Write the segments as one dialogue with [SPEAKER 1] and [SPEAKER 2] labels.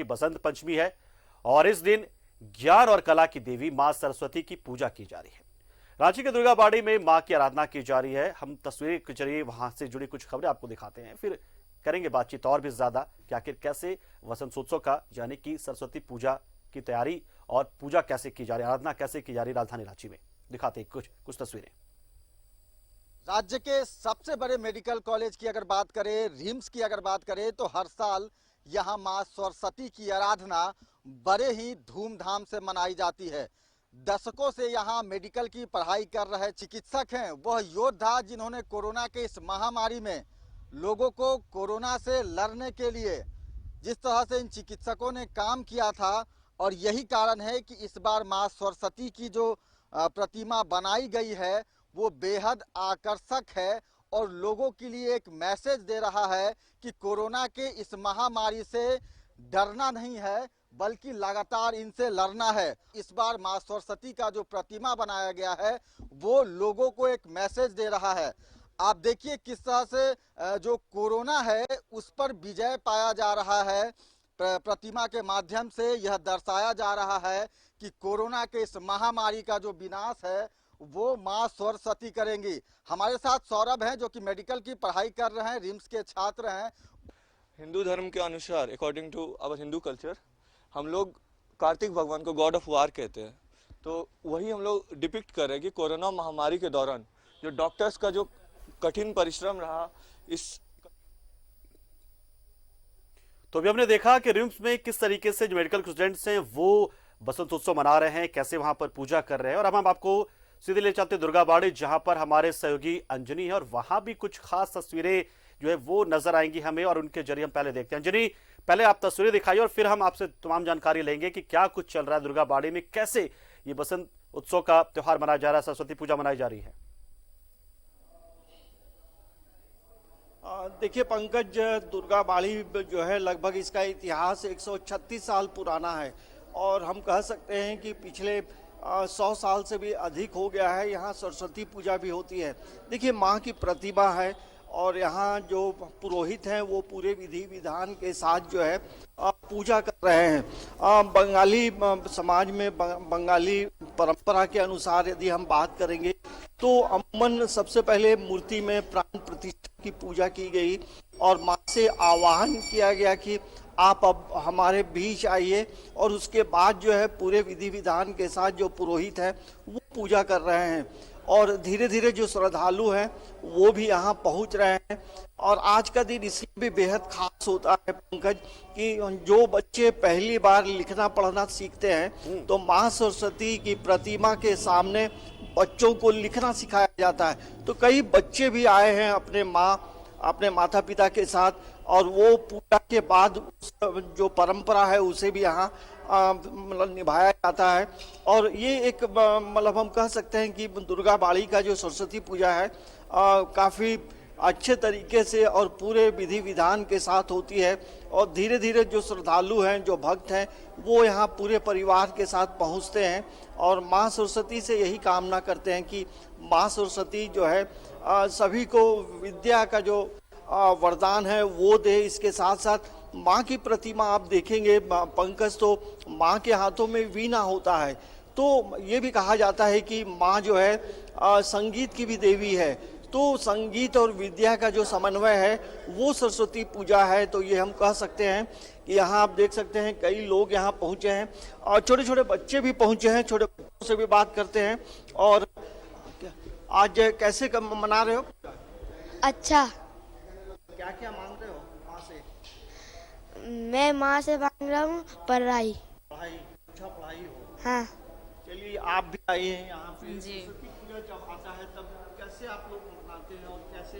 [SPEAKER 1] की बसंत पंचमी है और इस दिन ज्ञान और कला की देवी मां सरस्वती की पूजा की जा रही है। रांची के दुर्गाबाड़ी में मां की आराधना की जा रही है। हम तस्वीरें के जरिए वहां से जुड़ी कुछ खबरें आपको दिखाते हैं, फिर करेंगे बातचीत और भी ज्यादा कि आखिर कैसे वसंतोत्सव का यानी कि सरस्वती पूजा की तैयारी और पूजा कैसे की जा रही है, आराधना कैसे की जा रही है राजधानी रांची में। दिखाते हैं कुछ तस्वीरें।
[SPEAKER 2] राज्य के सबसे बड़े मेडिकल कॉलेज की अगर बात करें, रिम्स की अगर बात करें, तो हर साल यहाँ मां सरस्वती की आराधना बड़े ही धूमधाम से मनाई जाती है। दशकों से यहाँ मेडिकल की पढ़ाई कर रहे चिकित्सक हैं, वह योद्धा जिन्होंने कोरोना के इस महामारी में लोगों को कोरोना से लड़ने के लिए जिस तरह से इन चिकित्सकों ने काम किया था, और यही कारण है कि इस बार मां सरस्वती की जो प्रतिमा बनाई गई है वो बेहद आकर्षक है और लोगों के लिए एक मैसेज दे रहा है कि कोरोना के इस महामारी से डरना नहीं है बल्कि लगातार इनसे लड़ना है। इस बार मां सरस्वती का जो प्रतिमा बनाया गया है वो लोगों को एक मैसेज दे रहा है। आप देखिए किस तरह से जो कोरोना है उस पर विजय पाया जा रहा है। प्रतिमा के माध्यम से यह दर्शाया जा रहा है कि कोरोना के इस महामारी का जो विनाश है वो मां सरस्वती करेंगी। हमारे साथ सौरभ हैं जो कि मेडिकल की पढ़ाई कर रहे हैं, रिम्स के छात्र हैं।
[SPEAKER 3] हिंदू धर्म के अनुसार according to our Hindu culture हम लोग कार्तिक भगवान को गॉड ऑफ वार कहते हैं, तो वही हम लोग डिपिक्ट कर रहे हैं कि कोरोना महामारी के दौरान जो डॉक्टर्स का जो कठिन परिश्रम रहा इस
[SPEAKER 1] तो अभी हमने देखा कि रिम्स में किस तरीके से जो मेडिकल स्टूडेंट्स हैं वो बसंतोत्सव मना रहे हैं, कैसे वहां पर पूजा कर रहे हैं। और अब हम आपको सीधे ले चलते दुर्गाबाड़ी जहां पर हमारे सहयोगी अंजनी है और वहां भी कुछ खास तस्वीरें जो है वो नजर आएंगी हमें और उनके जरिए हम पहले देखते हैं। अंजनी, पहले आप तस्वीरें दिखाइए और फिर हम आपसे तमाम जानकारी लेंगे कि क्या कुछ चल रहा है दुर्गाबाड़ी में, कैसे ये बसंत उत्सव का त्योहार मनाया जा रहा है, सरस्वती पूजा मनाई जा रही है।
[SPEAKER 4] देखिए पंकज, दुर्गाबाड़ी जो है लगभग इसका इतिहास 136 साल पुराना है और हम कह सकते हैं कि पिछले 100 साल से भी अधिक हो गया है यहाँ सरस्वती पूजा भी होती है। देखिए माँ की प्रतिमा है और यहाँ जो पुरोहित हैं वो पूरे विधि विधान के साथ जो है पूजा कर रहे हैं। बंगाली समाज में बंगाली परंपरा के अनुसार यदि हम बात करेंगे तो अमूमन सबसे पहले मूर्ति में प्राण प्रतिष्ठा की पूजा की गई और माँ से आवाहन किया गया कि आप अब हमारे बीच आइए, और उसके बाद जो है पूरे विधि विधान के साथ जो पुरोहित हैं वो पूजा कर रहे हैं और धीरे धीरे जो श्रद्धालु हैं वो भी यहाँ पहुँच रहे हैं। और आज का दिन इसलिए भी बेहद खास होता है पंकज कि जो बच्चे पहली बार लिखना पढ़ना सीखते हैं तो माँ सरस्वती की प्रतिमा के सामने बच्चों को लिखना सिखाया जाता है। तो कई बच्चे भी आए हैं अपने माता पिता के साथ और वो पूजा के बाद जो परंपरा है उसे भी यहाँ मतलब निभाया जाता है। और ये एक मतलब हम कह सकते हैं कि दुर्गाबाड़ी का जो सरस्वती पूजा है काफ़ी अच्छे तरीके से और पूरे विधि विधान के साथ होती है और धीरे धीरे जो श्रद्धालु हैं, जो भक्त हैं, वो यहाँ पूरे परिवार के साथ पहुँचते हैं और माँ सरस्वती से यही कामना करते हैं कि माँ सरस्वती जो है सभी को विद्या का जो वरदान है वो दे। इसके साथ साथ माँ की प्रतिमा आप देखेंगे पंकज तो माँ के हाथों में वीणा होता है, तो ये भी कहा जाता है कि माँ जो है संगीत की भी देवी है। तो संगीत और विद्या का जो समन्वय है वो सरस्वती पूजा है। तो ये हम कह सकते हैं कि यहाँ आप देख सकते हैं कई लोग यहाँ पहुँचे हैं और छोटे छोटे बच्चे भी पहुँचे हैं। छोटे बच्चों से भी बात करते हैं। और आज कैसे मना रहे हो?
[SPEAKER 5] अच्छा।
[SPEAKER 4] क्या क्या मांग रहे हो माँ से?
[SPEAKER 5] मैं माँ से मांग रहा हूँ पढ़ाई।
[SPEAKER 4] अच्छा पढ़ाई हो।
[SPEAKER 5] हाँ।
[SPEAKER 4] चलिए आप भी आए हैं यहाँ पे।
[SPEAKER 6] जी।
[SPEAKER 4] सरस्वती पूजा जब आता है तब कैसे आप लोग मनाते हैं और कैसे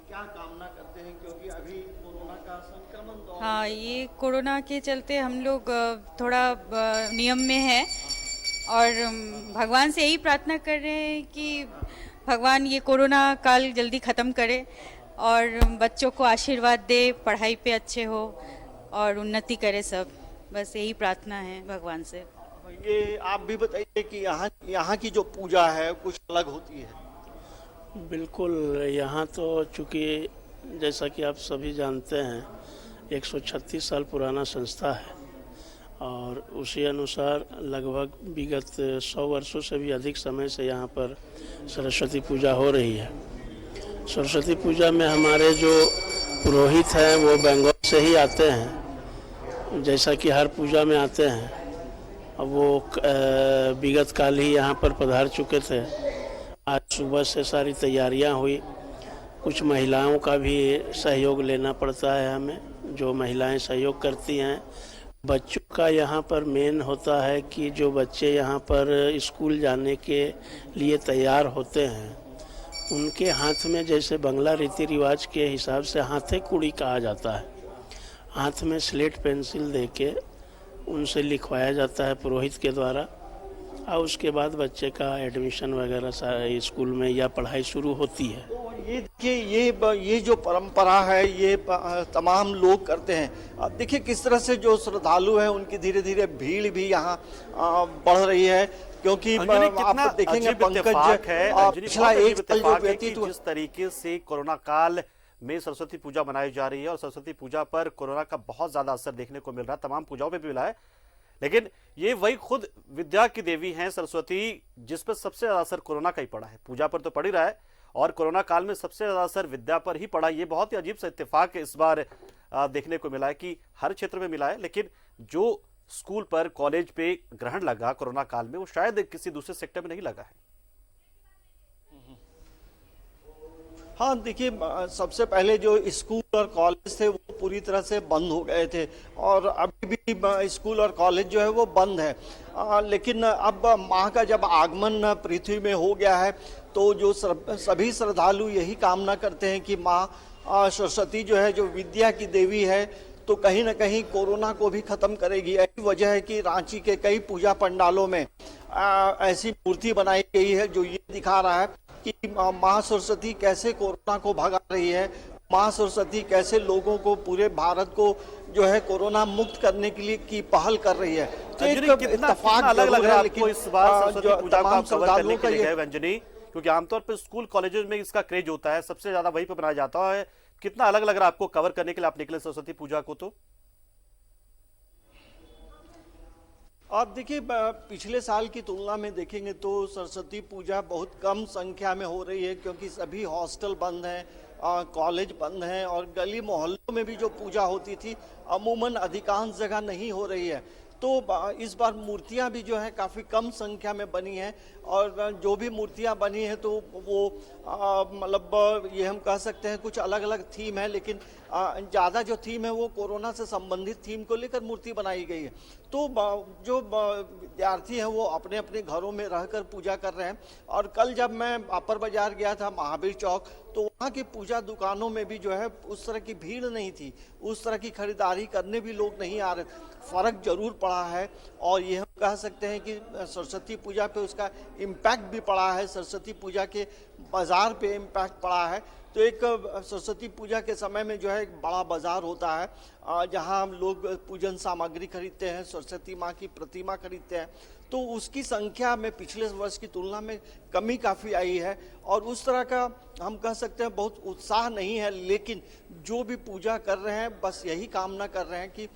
[SPEAKER 4] क्या कामना करते हैं, क्योंकि अभी कोरोना का संक्रमण दौर।
[SPEAKER 6] हाँ, ये कोरोना के चलते हम लोग थोड़ा नियम में है और भगवान से यही प्रार्थना कर रहे हैं कि भगवान ये कोरोना काल जल्दी ख़त्म करे और बच्चों को आशीर्वाद दे, पढ़ाई पे अच्छे हो और उन्नति करे सब। बस यही प्रार्थना है भगवान से।
[SPEAKER 4] ये आप भी बताइए कि यहाँ की जो पूजा है कुछ अलग होती है।
[SPEAKER 7] बिल्कुल, यहाँ तो चूँकि जैसा कि आप सभी जानते हैं 136 साल पुराना संस्था है और उसी अनुसार लगभग विगत 100 वर्षों से भी अधिक समय से यहाँ पर सरस्वती पूजा हो रही है। सरस्वती पूजा में हमारे जो पुरोहित हैं वो बंगाल से ही आते हैं, जैसा कि हर पूजा में आते हैं। अब वो विगत काल ही यहाँ पर पधार चुके थे। आज सुबह से सारी तैयारियाँ हुई। कुछ महिलाओं का भी सहयोग लेना पड़ता है हमें, जो महिलाएं सहयोग करती हैं। बच्चों का यहाँ पर मेन होता है कि जो बच्चे यहाँ पर स्कूल जाने के लिए तैयार होते हैं, उनके हाथ में जैसे बंगला रीति रिवाज के हिसाब से हाथे कुड़ी कहा जाता है। हाथ में स्लेट पेंसिल देके उनसे लिखवाया जाता है पुरोहित के द्वारा, और उसके बाद बच्चे का एडमिशन वगैरह स्कूल में या पढ़ाई शुरू होती है।
[SPEAKER 4] ये देखिए, ये जो परंपरा है ये तमाम लोग करते हैं। अब देखिए किस तरह से जो श्रद्धालु हैं उनकी धीरे धीरे भीड़ भी यहाँ बढ़ रही है, क्योंकि आप देखेंगे पंकज पिछला एक साल जो व्यतीत हुआ,
[SPEAKER 1] जिस तरीके से कोरोना काल में सरस्वती पूजा मनाई जा रही है और सरस्वती पूजा पर कोरोना का बहुत ज्यादा असर देखने को मिल रहा है, तमाम पूजाओं पे भी मिला है, लेकिन ये वही खुद विद्या की देवी हैं सरस्वती, जिस पर सबसे ज्यादा असर कोरोना का ही पड़ा है। पूजा पर तो पड़ ही रहा है और कोरोना काल में सबसे ज्यादा असर विद्या पर ही पड़ा। ये बहुत ही अजीब सा इत्तेफाक इस बार देखने को मिला है कि हर क्षेत्र में मिला है, लेकिन जो स्कूल पर कॉलेज पे ग्रहण लगा कोरोना काल में वो शायद किसी दूसरे सेक्टर में नहीं लगा है।
[SPEAKER 4] हाँ देखिए, सबसे पहले जो स्कूल और कॉलेज थे वो पूरी तरह से बंद हो गए थे और अभी भी स्कूल और कॉलेज जो है वो बंद है। लेकिन अब माँ का जब आगमन पृथ्वी में हो गया है तो जो सभी श्रद्धालु यही कामना करते हैं कि माँ सरस्वती जो है, जो विद्या की देवी है, तो कहीं ना कहीं कोरोना को भी खत्म करेगी। यही वजह है कि रांची के कई पूजा पंडालों में ऐसी मूर्ति बनाई गई है जो ये दिखा रहा है कि माँ सरस्वती कैसे कोरोना को भगा रही है, माँ सरस्वती कैसे लोगों को, पूरे भारत को जो है कोरोना मुक्त करने के लिए की पहल कर रही है। तो एक
[SPEAKER 1] इत्तेफाक अलग लग रहा है आपको इस बार सरस्वती पूजा को कवर करने के लिए गए अंजनी, क्योंकि आमतौर पर स्कूल कॉलेजेस में इसका क्रेज होता है, सबसे ज्यादा वहीं पर बनाया जाता है। कितना अलग लग रहा है आपको कवर करने के लिए आप निकले सरस्वती पूजा को? तो
[SPEAKER 4] आप देखिए, पिछले साल की तुलना में देखेंगे तो सरस्वती पूजा बहुत कम संख्या में हो रही है, क्योंकि सभी हॉस्टल बंद हैं, कॉलेज बंद हैं और गली मोहल्लों में भी जो पूजा होती थी अमूमन अधिकांश जगह नहीं हो रही है। तो इस बार मूर्तियां भी जो है काफ़ी कम संख्या में बनी हैं और जो भी मूर्तियां बनी हैं तो वो मतलब ये हम कह सकते हैं कुछ अलग अलग थीम है, लेकिन ज़्यादा जो थीम है वो कोरोना से संबंधित थीम को लेकर मूर्ति बनाई गई है। तो जो विद्यार्थी हैं वो अपने अपने घरों में रहकर पूजा कर रहे हैं। और कल जब मैं अपर बाजार गया था महावीर चौक, तो वहाँ की पूजा दुकानों में भी जो है उस तरह की भीड़ नहीं थी, उस तरह की खरीदारी करने भी लोग नहीं आ रहे। फर्क जरूर पड़ा है और ये हम कह सकते हैं कि सरस्वती पूजा पे उसका इम्पैक्ट भी पड़ा है, सरस्वती पूजा के बाजार पे इम्पैक्ट पड़ा है। तो एक सरस्वती पूजा के समय में जो है एक बड़ा बाजार होता है जहां हम लोग पूजन सामग्री खरीदते हैं, सरस्वती माँ की प्रतिमा खरीदते हैं, तो उसकी संख्या में पिछले वर्ष की तुलना में कमी काफ़ी आई है और उस तरह का हम कह सकते हैं बहुत उत्साह नहीं है। लेकिन जो भी पूजा कर रहे हैं बस यही कामना कर रहे हैं कि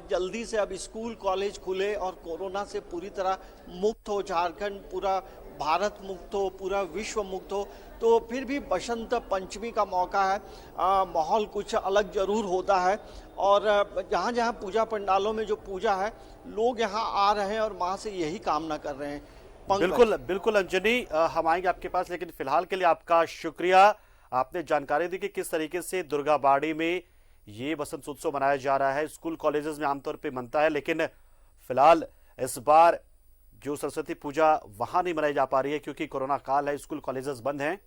[SPEAKER 4] जल्दी से अब स्कूल कॉलेज खुले और कोरोना से पूरी तरह मुक्त हो झारखंड, पूरा भारत मुक्त हो, पूरा विश्व मुक्त हो। तो फिर भी बसंत पंचमी का मौका है, माहौल कुछ अलग जरूर होता है और जहाँ जहाँ पूजा पंडालों में जो पूजा है लोग यहाँ आ रहे हैं और माँ से यही कामना कर रहे हैं।
[SPEAKER 1] बिल्कुल बिल्कुल अंजनी, हम आएंगे आपके पास, लेकिन फिलहाल के लिए आपका शुक्रिया। आपने जानकारी दी कि किस तरीके से दुर्गा बाड़ी में ये बसंत उत्सव मनाया जा रहा है। स्कूल कॉलेजेस में आमतौर पे मनता है, लेकिन फिलहाल इस बार जो सरस्वती पूजा वहां नहीं मनाई जा पा रही है क्योंकि कोरोना काल है, स्कूल कॉलेजेस बंद हैं।